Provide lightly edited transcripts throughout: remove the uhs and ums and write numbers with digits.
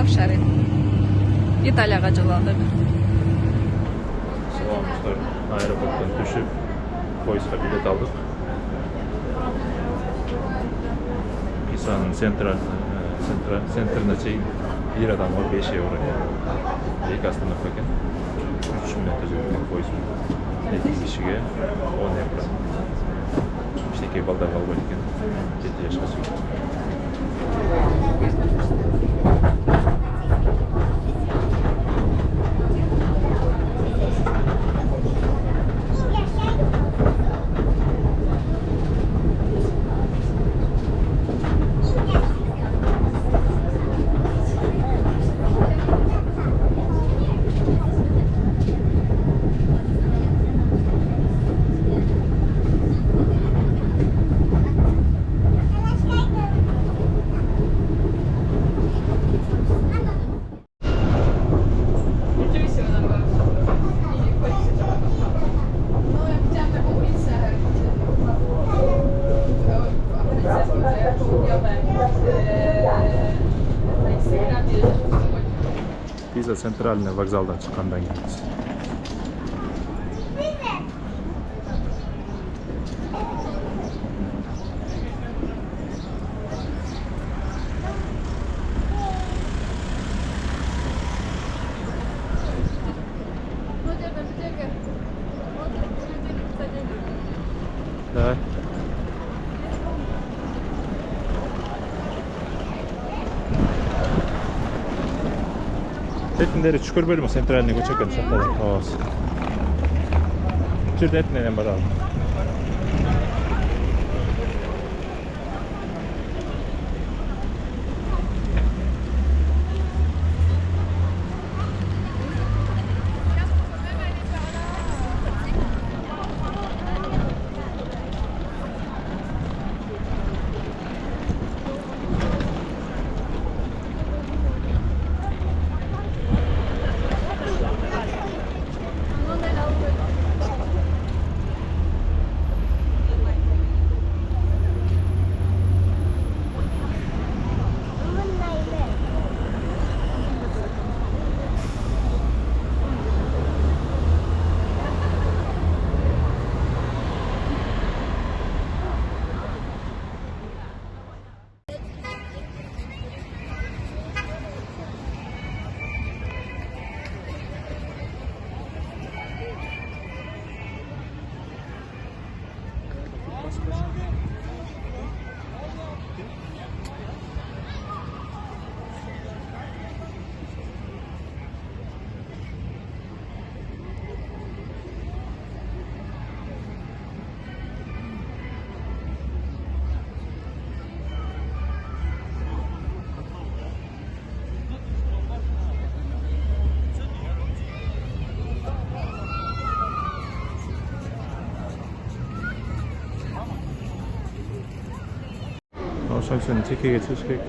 Şavşarı. İtalya'ya joladık. Sağolmuşlar. Aeroporttan düşüp poyizga bilet aldık. Pisa'nın sentrine çeyin. Bir adam var 5 euro. İlk aslında bakın. 3 minut özellikle poyiz. 2 kişiye 10 euro. İşte ki balda kalba iken 7 yaşa çıktı. Pisa Sentral'ine vokzaldan çıkandan gidiyoruz. Evet. Etnleri çukur bölümü sentraline göçerken şartladık havası. Şurada etnenen var abi. Şansın çeke geçecek.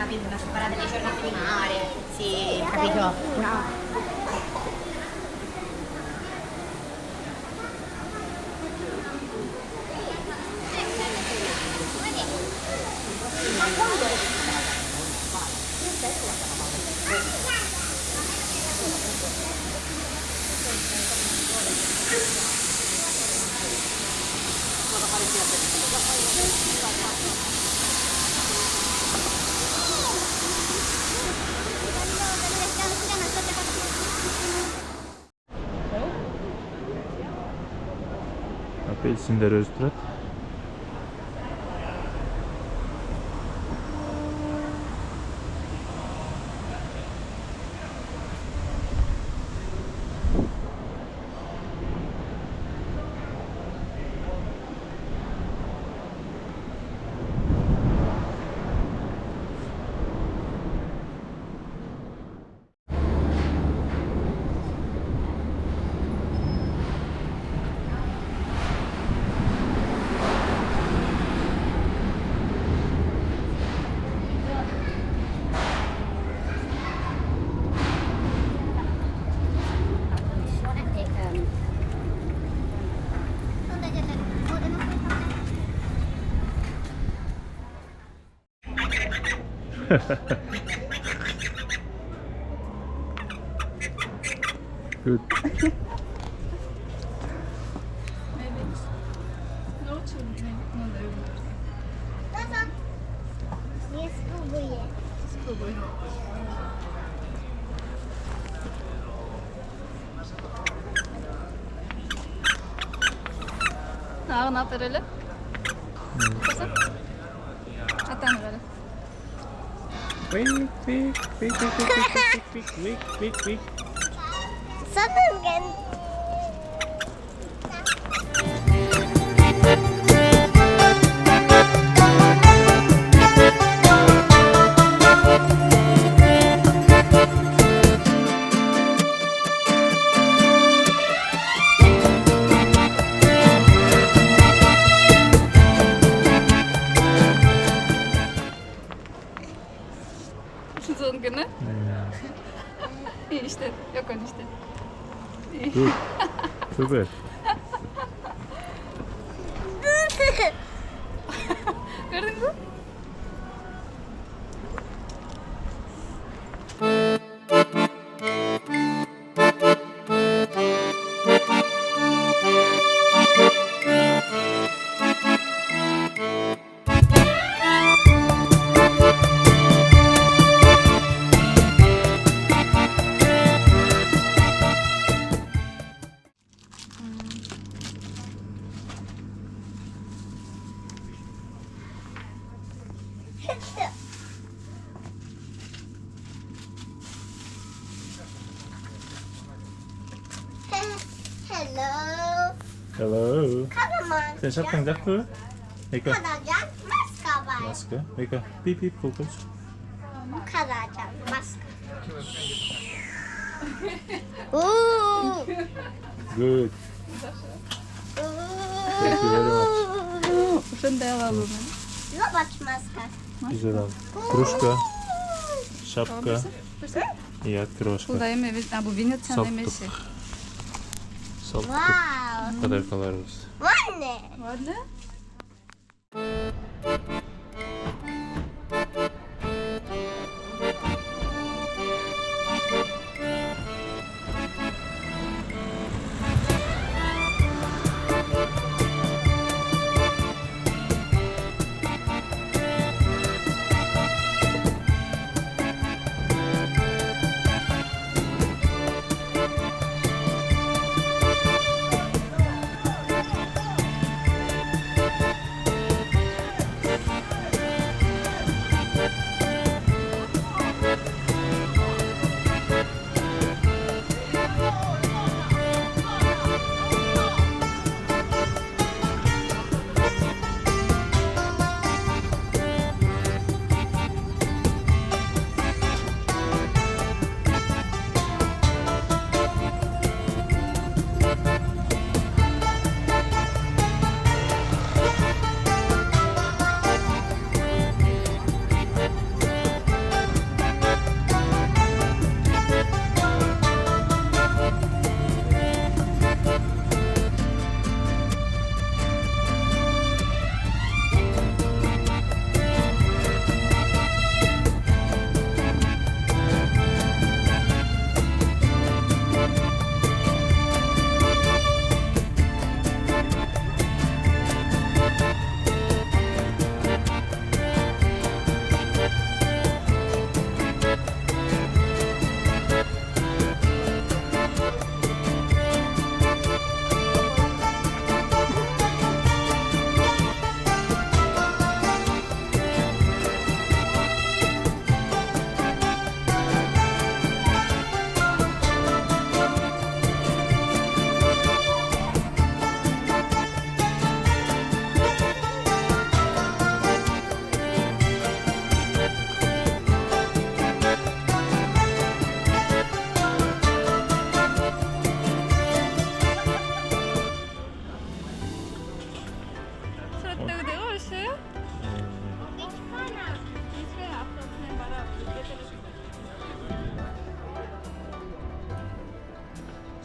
capito, una separata dei giorni di mare, sì, capito? No. Apelsinler öztürat. Good. Maybe. No, no, Nie spróbuję. Spróbuj. Ne yapar öyle? Kızım. Atan böyle. Quick, quick, quick, quick, quick, quick, quick, quick, quick. Sanırım ben Son günü. İyi işte. Yok öyle işte. Good. Super. Gördün mü? Hello. Hello. Karaman. Sen şapkan tak mı? Mika. Karacan maska var. Maske. Mika. Pip pip fokus. Karacan maska. Ooh. Good. Thank you very much. Şunu da alalım. Zobacz maska. Güzel abi. Kruşka, şapka. I troszkę. Bu da yemeği. Bu Vinnyt'ın Saptık. yemeği. Saltık. Wow. Kadar kalarız. Ładne. Ładne?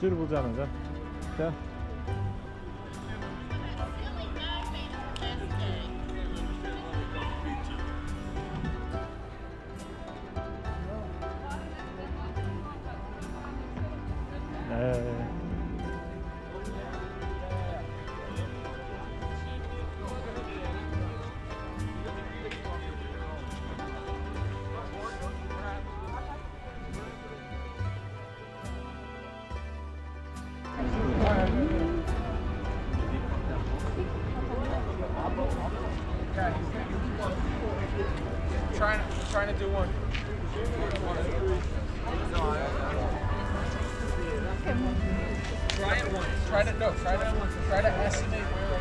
жүр бұл жағына жан. Жан. Trying to do one. Try it once. Try to estimate where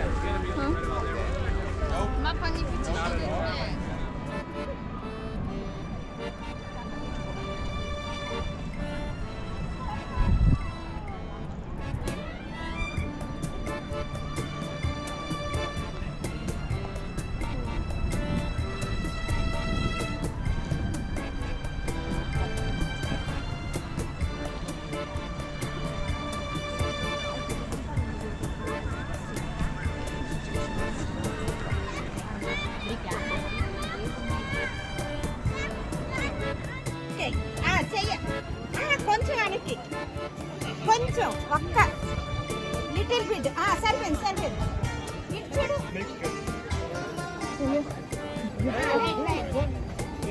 it's gonna be. Right about there. Ma pani wyciśnie. చెయ్య కొంచెం వెనక్కి కొంచెం ఒక్క little bit సరిపోయింది ఇటు చూడు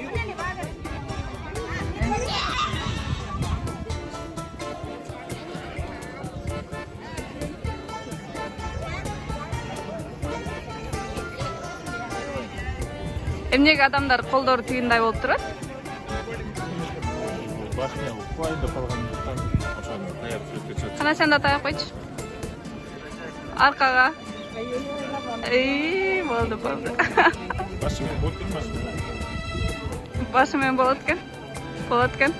ఉండండి, బాగా. Эмнеге адамдар колдору тыгындай болуп турат? Башына қуайында қалғандықтан ошоны таяп суретке түсөт. Кана сен да таяп койчу. Аркага. Болду. Башымен болот экен, Башымен болот экен.